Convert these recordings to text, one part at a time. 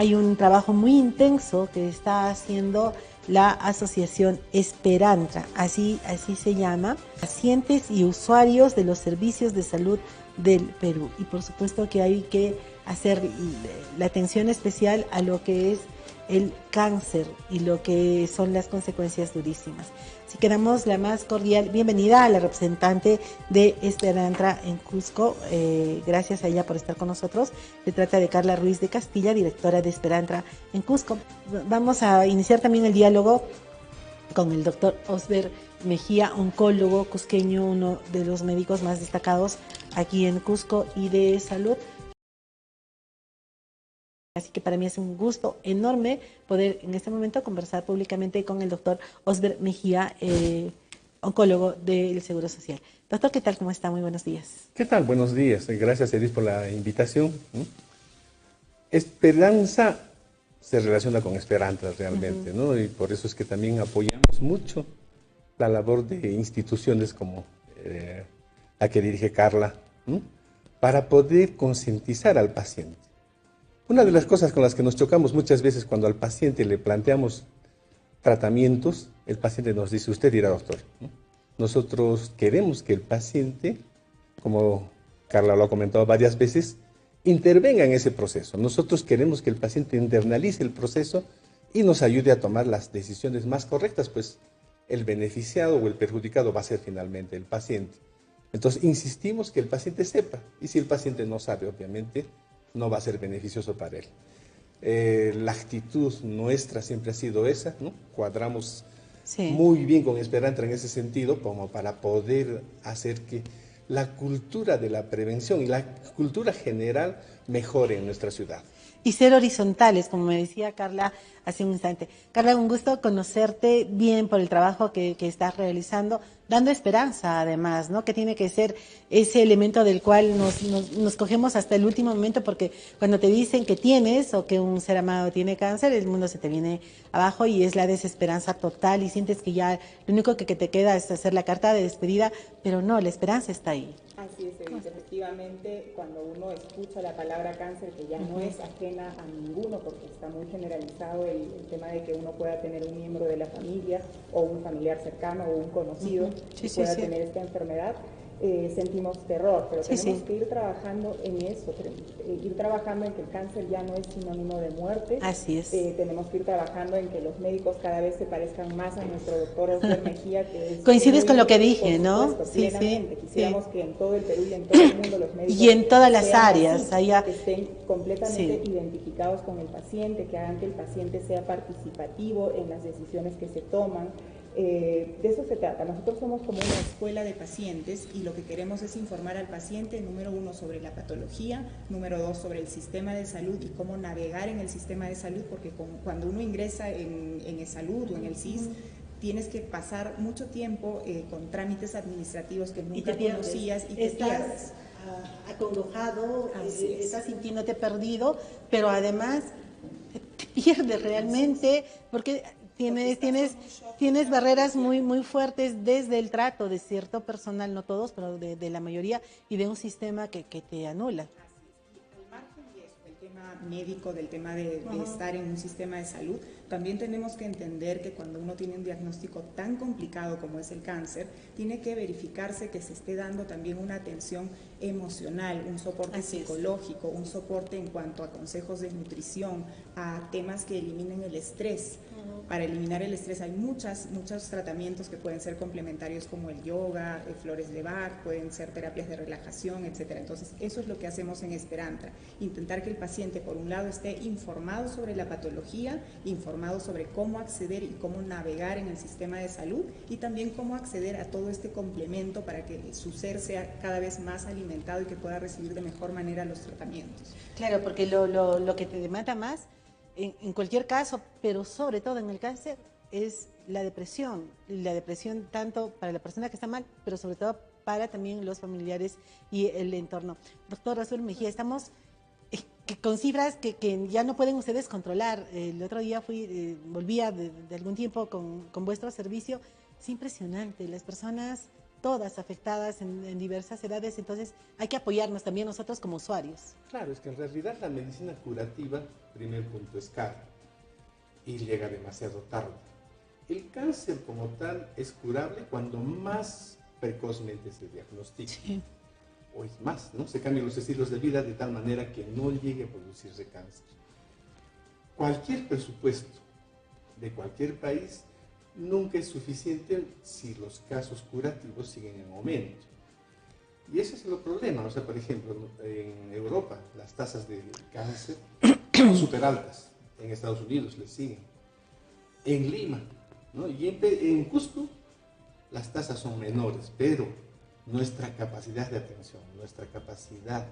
hay un trabajo muy intenso que está haciendo la asociación Esperantra, así se llama, pacientes y usuarios de los servicios de salud del Perú. Y por supuesto que hay que hacer la atención especial a lo que es el cáncer y lo que son las consecuencias durísimas. Así que damos la más cordial bienvenida a la representante de Esperantra en Cusco. Gracias a ella por estar con nosotros. Se trata de Carla Ruiz de Castilla, directora de Esperantra en Cusco. Vamos a iniciar también el diálogo con el doctor Osber Mejía, oncólogo cusqueño, uno de los médicos más destacados aquí en Cusco y de salud. Así que para mí es un gusto enorme poder en este momento conversar públicamente con el doctor Osber Mejía, oncólogo del Seguro Social. Doctor, ¿qué tal? ¿Cómo está? Muy buenos días. ¿Qué tal? Buenos días. Gracias, Edith, por la invitación. Esperanza se relaciona con esperanza realmente, ¿no? Y por eso es que también apoyamos mucho la labor de instituciones como la que dirige Carla, ¿no? Para poder concientizar al paciente. Una de las cosas con las que nos chocamos muchas veces cuando al paciente le planteamos tratamientos, el paciente nos dice, usted dirá, doctor, ¿no? Nosotros queremos que el paciente, como Carla lo ha comentado varias veces, intervenga en ese proceso. Nosotros queremos que el paciente internalice el proceso y nos ayude a tomar las decisiones más correctas, pues el beneficiado o el perjudicado va a ser finalmente el paciente. Entonces insistimos que el paciente sepa, y si el paciente no sabe, obviamente, no va a ser beneficioso para él. La actitud nuestra siempre ha sido esa, ¿no? Cuadramos muy bien con Esperanza en ese sentido, como para poder hacer que la cultura de la prevención y la cultura general mejore en nuestra ciudad. Y ser horizontales, como me decía Carla hace un instante. Carla, un gusto conocerte bien por el trabajo que estás realizando, dando esperanza además, ¿no? Que tiene que ser ese elemento del cual nos cogemos hasta el último momento, porque cuando te dicen que tienes o que un ser amado tiene cáncer, el mundo se te viene abajo y es la desesperanza total y sientes que ya lo único que te queda es hacer la carta de despedida, pero no, la esperanza está ahí. Así es, Edith. Efectivamente, cuando uno escucha la palabra cáncer, que ya no es ajena a ninguno, porque está muy generalizado el tema de que uno pueda tener un miembro de la familia o un familiar cercano o un conocido que pueda tener esta enfermedad, sentimos terror, pero tenemos que ir trabajando en eso, ir trabajando en que el cáncer ya no es sinónimo de muerte. Así es. Tenemos que ir trabajando en que los médicos cada vez se parezcan más a nuestro doctor Osber Mejía, que es... Coincides con lo que dije, ¿no? Plenamente. Quisiéramos que en todo el Perú y en todo el mundo los médicos... Y en todas las áreas. Allá, que estén completamente identificados con el paciente, que hagan que el paciente sea participativo en las decisiones que se toman. De eso se trata. Nosotros somos como una escuela de pacientes y lo que queremos es informar al paciente, número uno, sobre la patología, número dos, sobre el sistema de salud y cómo navegar en el sistema de salud, porque cuando uno ingresa en salud o en el CIS, tienes que pasar mucho tiempo con trámites administrativos que nunca conocías y te pierdes. Acongojado, estás sintiéndote perdido, pero además te pierdes realmente porque tienes barreras muy fuertes desde el trato de cierto personal, no todos, pero de la mayoría, y de un sistema que te anula. Al margen de eso, del tema médico, del tema de estar en un sistema de salud, también tenemos que entender que cuando uno tiene un diagnóstico tan complicado como es el cáncer, tiene que verificarse que se esté dando también una atención emocional, un soporte psicológico, un soporte en cuanto a consejos de nutrición, a temas que eliminen el estrés. Para eliminar el estrés hay muchos tratamientos que pueden ser complementarios, como el yoga, flores de Bach, pueden ser terapias de relajación, etc. Entonces, eso es lo que hacemos en Esperanza, intentar que el paciente, por un lado, esté informado sobre la patología, informado sobre cómo acceder y cómo navegar en el sistema de salud, y también cómo acceder a todo este complemento para que su ser sea cada vez más alimentado y que pueda recibir de mejor manera los tratamientos. Claro, porque lo que te demanda más, en cualquier caso, pero sobre todo en el cáncer, es la depresión tanto para la persona que está mal, pero sobre todo para también los familiares y el entorno. Doctor Osber Mejía, estamos con cifras que ya no pueden ustedes controlar. El otro día volvía de algún tiempo con vuestro servicio. Es impresionante, las personas todas afectadas en diversas edades, entonces hay que apoyarnos también nosotros como usuarios. Claro, es que en realidad la medicina curativa, primer punto, es cara y llega demasiado tarde. El cáncer como tal es curable cuando más precozmente se diagnostica. Sí. O es más, ¿no? Se cambian los estilos de vida de tal manera que no llegue a producirse cáncer. Cualquier presupuesto de cualquier país nunca es suficiente si los casos curativos siguen en aumento. Y ese es el problema. O sea, por ejemplo, en Europa las tasas de cáncer son súper altas. En Estados Unidos les siguen. En Lima, ¿no? Y en Cusco las tasas son menores, pero nuestra capacidad de atención, nuestra capacidad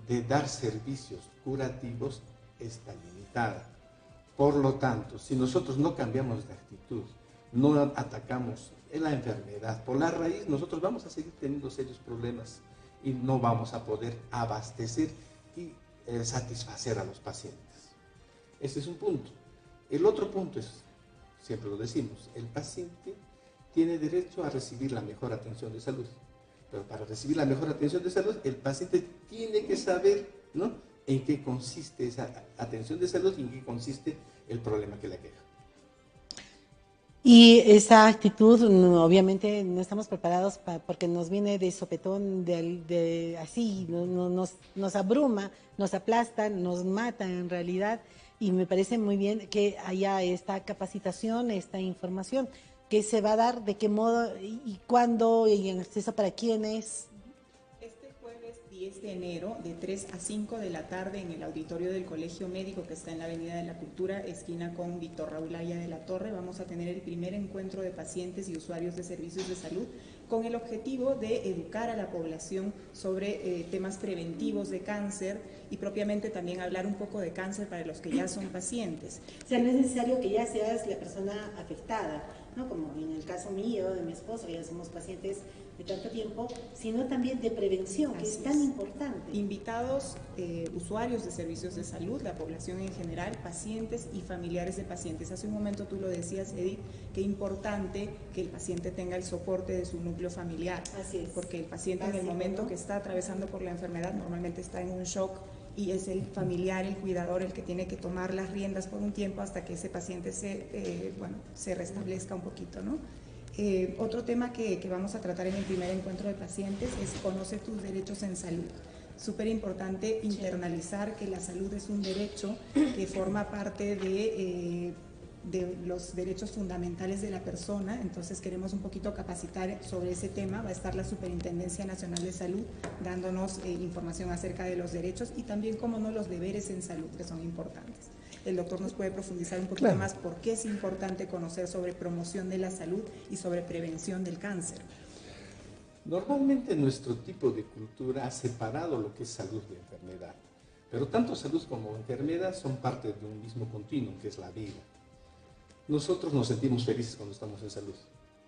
de dar servicios curativos está limitada. Por lo tanto, si nosotros no cambiamos de actitud, no atacamos la enfermedad por la raíz, nosotros vamos a seguir teniendo serios problemas y no vamos a poder abastecer y satisfacer a los pacientes. Ese es un punto. El otro punto es, siempre lo decimos, el paciente tiene derecho a recibir la mejor atención de salud. Pero para recibir la mejor atención de salud, el paciente tiene que saber, ¿no?, en qué consiste esa atención de salud y en qué consiste el problema que le aqueja. Y esa actitud, obviamente, no estamos preparados porque nos viene de sopetón, así, nos abruma, nos aplasta, nos mata en realidad. Y me parece muy bien que haya esta capacitación, esta información, que se va a dar, de qué modo y cuándo, y en acceso para quiénes. Este jueves 10 de enero, de 3 a 5 de la tarde, en el auditorio del Colegio Médico, que está en la Avenida de la Cultura, esquina con Víctor Raúl Aya de la Torre, vamos a tener el primer encuentro de pacientes y usuarios de servicios de salud, con el objetivo de educar a la población sobre temas preventivos de cáncer y propiamente también hablar un poco de cáncer para los que ya son pacientes. O sea, no es necesario que ya seas la persona afectada, ¿no?, como en el caso mío, de mi esposo, que ya somos pacientes de tanto tiempo, sino también de prevención, que es tan importante. Invitados, usuarios de servicios de salud, la población en general, pacientes y familiares de pacientes. Hace un momento tú lo decías, Edith, que es importante que el paciente tenga el soporte de su núcleo familiar. Así es. Porque el paciente en el momento, ¿no?, que está atravesando por la enfermedad normalmente está en un shock y es el familiar, el cuidador, el que tiene que tomar las riendas por un tiempo hasta que ese paciente se restablezca un poquito, ¿no? Otro tema que vamos a tratar en el primer encuentro de pacientes es conoce tus derechos en salud. Súper importante internalizar que la salud es un derecho que forma parte de los derechos fundamentales de la persona. Entonces queremos un poquito capacitar sobre ese tema. Va a estar la Superintendencia Nacional de Salud dándonos información acerca de los derechos y también, como no, los deberes en salud, que son importantes. El doctor nos puede profundizar un poquito más por qué es importante conocer sobre promoción de la salud y sobre prevención del cáncer. Normalmente nuestro tipo de cultura ha separado lo que es salud de enfermedad, pero tanto salud como enfermedad son parte de un mismo continuum, que es la vida. Nosotros nos sentimos felices cuando estamos en salud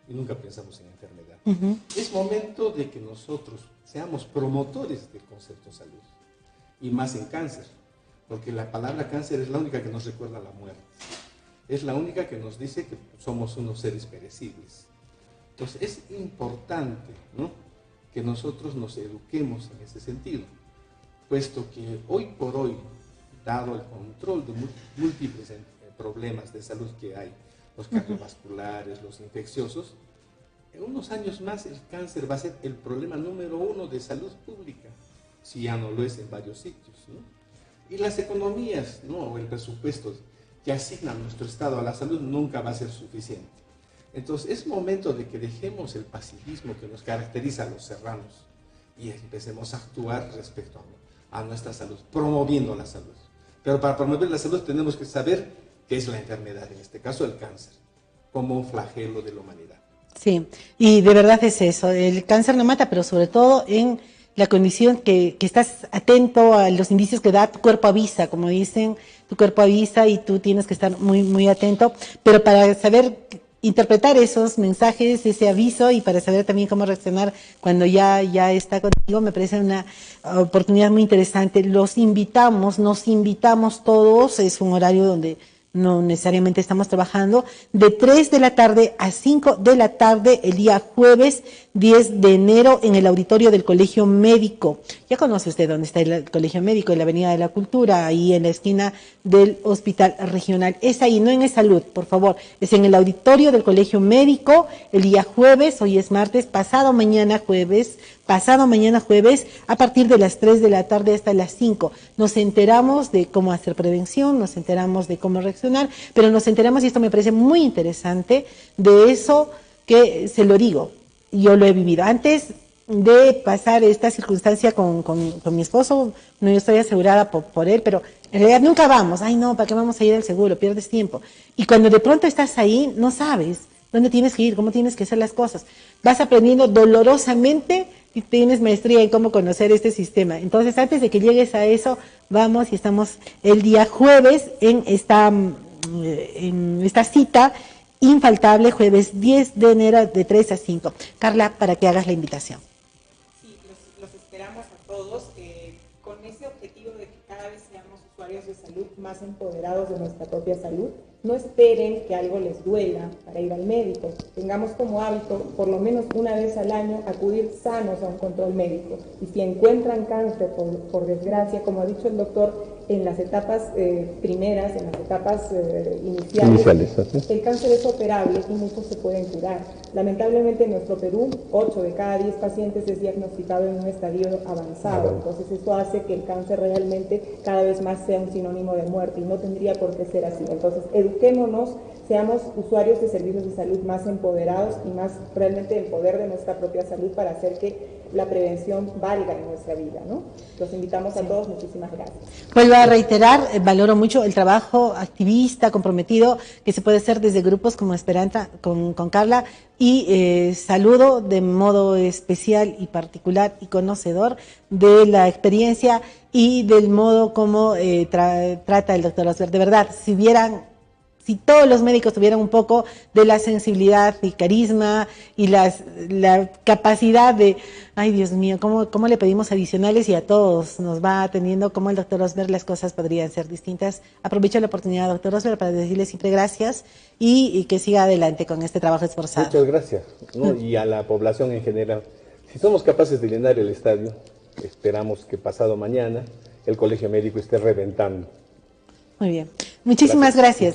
y nunca pensamos en enfermedad. Es momento de que nosotros seamos promotores del concepto de salud, y más en cáncer, porque la palabra cáncer es la única que nos recuerda la muerte. Es la única que nos dice que somos unos seres perecibles. Entonces es importante, ¿no?, que nosotros nos eduquemos en ese sentido, puesto que hoy por hoy, dado el control de múltiples problemas de salud que hay, los cardiovasculares, los infecciosos, en unos años más el cáncer va a ser el problema número 1 de salud pública, si ya no lo es en varios sitios, ¿no? Y las economías, ¿no?, o el presupuesto que asigna nuestro Estado a la salud nunca va a ser suficiente. Entonces es momento de que dejemos el pasivismo que nos caracteriza a los serranos y empecemos a actuar respecto a nuestra salud, promoviendo la salud. Pero para promover la salud tenemos que saber qué es la enfermedad, en este caso el cáncer, como un flagelo de la humanidad. Sí, y de verdad es eso, el cáncer no mata, pero sobre todo en la condición que estás atento a los indicios que da, tu cuerpo avisa, como dicen, tu cuerpo avisa y tú tienes que estar muy, muy atento, pero para saber interpretar esos mensajes, ese aviso, y para saber también cómo reaccionar cuando ya está contigo, me parece una oportunidad muy interesante. Nos invitamos todos, es un horario donde no necesariamente estamos trabajando, de 3 de la tarde a 5 de la tarde el día jueves 10 de enero en el auditorio del Colegio Médico. Ya conoce usted dónde está el Colegio Médico, en la Avenida de la Cultura, ahí en la esquina del Hospital Regional. Es ahí, no en Salud, por favor. Es en el auditorio del Colegio Médico, el día jueves, hoy es martes, pasado mañana jueves, a partir de las 3 de la tarde hasta las 5. Nos enteramos de cómo hacer prevención, nos enteramos de cómo reaccionar, pero nos enteramos, y esto me parece muy interesante, de eso que se lo digo, yo lo he vivido. Antes de pasar esta circunstancia con mi esposo, no, yo estoy asegurada por él, pero en realidad nunca vamos. Ay, no, ¿para qué vamos a ir al seguro? Pierdes tiempo. Y cuando de pronto estás ahí, no sabes dónde tienes que ir, cómo tienes que hacer las cosas. Vas aprendiendo dolorosamente y tienes maestría en cómo conocer este sistema. Entonces, antes de que llegues a eso, vamos y estamos el día jueves en esta cita infaltable, jueves 10 de enero de 3 a 5. Carla, para que hagas la invitación. Sí, los esperamos a todos con ese objetivo de que cada vez seamos usuarios de salud más empoderados de nuestra propia salud. No esperen que algo les duela para ir al médico. Tengamos como hábito, por lo menos una vez al año, acudir sanos a un control médico. Y si encuentran cáncer, por desgracia, como ha dicho el doctor, en las etapas primeras, en las etapas iniciales, el cáncer es operable y muchos se pueden curar. Lamentablemente en nuestro Perú, 8 de cada 10 pacientes es diagnosticado en un estadio avanzado. Entonces eso hace que el cáncer realmente cada vez más sea un sinónimo de muerte y no tendría por qué ser así. Entonces eduquémonos, seamos usuarios de servicios de salud más empoderados y más realmente en poder de nuestra propia salud para hacer que la prevención valga en nuestra vida, ¿no? Los invitamos a todos, muchísimas gracias. Vuelvo a reiterar, valoro mucho el trabajo activista, comprometido, que se puede hacer desde grupos como Esperanza con Carla, y saludo de modo especial y particular y conocedor de la experiencia y del modo como trata el doctor Osber. De verdad, si todos los médicos tuvieran un poco de la sensibilidad y carisma y la capacidad de, ay Dios mío, ¿cómo le pedimos adicionales? Y a todos nos va atendiendo como el doctor Osber, las cosas podrían ser distintas. Aprovecho la oportunidad, doctor Osber, para decirle siempre gracias y que siga adelante con este trabajo esforzado. Muchas gracias, ¿no? Y a la población en general. Si somos capaces de llenar el estadio, esperamos que pasado mañana el Colegio Médico esté reventando. Muy bien. Muchísimas gracias.